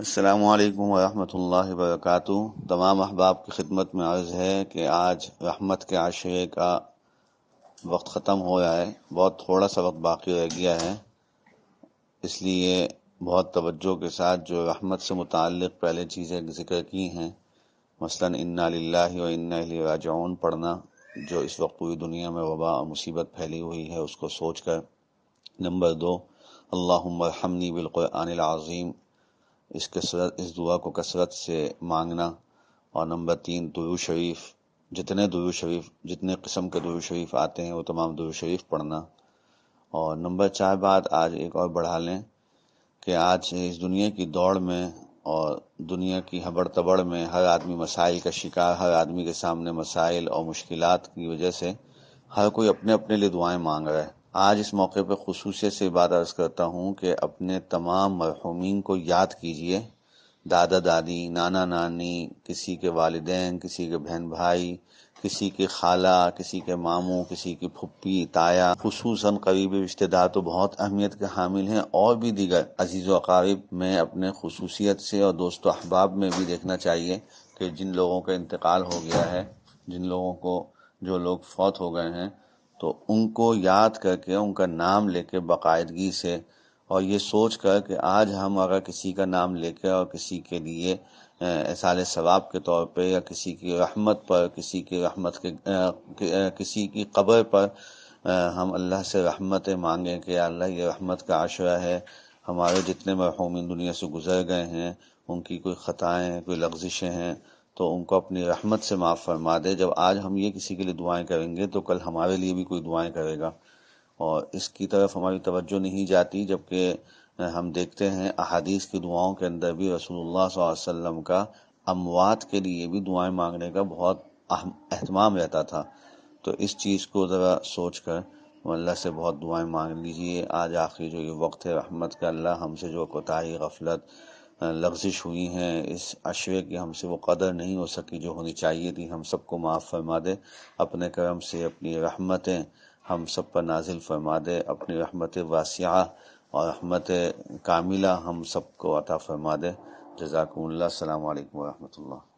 السلام علیکم ورحمۃ اللہ وبرکاتہ۔ تمام احباب کی خدمت میں عرض ہے کہ آج رحمت کے عشرے کا وقت ختم ہو رہا ہے، بہت تھوڑا سا وقت باقی رہ گیا ہے، اس لیے بہت توجہ کے ساتھ جو رحمت سے متعلق پہلے چیزیں ذکر کی ہیں، مثلا انا للہ و انا الیہ راجعون پڑھنا، جو اس وقت پوری دنیا میں وبا اور مصیبت پھیلی ہوئی ہے اس کو سوچ کر۔ نمبر 2، اللہم ارحمنی بالقرآن العظیم، اس دعا کو کثرت سے مانگنا۔ اور نمبر 3، درود شریف، جتنے قسم کے درود شریف آتے ہیں وہ تمام درود شریف پڑھنا۔ اور نمبر 4 بات آج ایک اور بڑھا لیں کہ آج اس دنیا کی دوڑ میں اور دنیا کی ہبڑ تبڑ میں ہر آدمی مسائل کا شکار، ہر آدمی کے سامنے مسائل اور مشکلات کی وجہ سے ہر کوئی اپنے اپنے لیے دعائیں مانگ رہا ہے۔ آج اس موقع پہ خصوصیت سے بات عرض کرتا ہوں کہ اپنے تمام مرحومین کو یاد کیجئے، دادا دادی، نانا نانی، کسی کے والدین، کسی کے بہن بھائی، کسی کی خالہ، کسی کے ماموں، کسی کی پھپھی تایا، خصوصاً قریبی رشتہ دار تو بہت اہمیت کے حامل ہیں، اور بھی دیگر عزیز و اقارب میں اپنے خصوصیت سے اور دوست و احباب میں بھی دیکھنا چاہیے کہ جن لوگوں کا انتقال ہو گیا ہے، جو لوگ فوت ہو گئے ہیں، تو ان کو یاد کر کے ان کا نام لے کے باقاعدگی سے، اور یہ سوچ کر کہ آج ہم اگر کسی کا نام لے کے اور کسی کے لیے احصال ثواب کے طور پہ یا کسی کی رحمت پر، کسی کی قبر پر ہم اللہ سے رحمتیں مانگیں کہ یا اللہ یہ رحمت کا عشرہ ہے، ہمارے جتنے مرحومین دنیا سے گزر گئے ہیں ان کی کوئی خطائیں، کوئی لغزشیں ہیں تو ان کو اپنی رحمت سے معاف فرما دے۔ جب آج ہم یہ کسی کے لیے دعائیں کریں گے تو کل ہمارے لیے بھی کوئی دعائیں کرے گا، اور اس کی طرف ہماری توجہ نہیں جاتی، جبکہ ہم دیکھتے ہیں احادیث کی دعاؤں کے اندر بھی رسول اللہ صلی اللہ علیہ وسلم کا اموات کے لیے بھی دعائیں مانگنے کا بہت اہتمام رہتا تھا۔ تو اس چیز کو ذرا سوچ کر اللہ سے بہت دعائیں مانگ لیجئے۔ آج آخری جو یہ وقت ہے رحمت کا، اللہ ہم سے جو کوتاہی، غفلت، لغزش ہوئی ہیں اس عشرے کی، ہم سے وہ قدر نہیں ہو سکی جو ہونی چاہیے تھی، ہم سب کو معاف فرما دے، اپنے کرم سے اپنی رحمتیں ہم سب پر نازل فرما دے، اپنی رحمت واسعہ اور رحمت کاملہ ہم سب کو عطا فرما دے۔ جزاکم اللہ، السلام علیکم ورحمۃ اللہ۔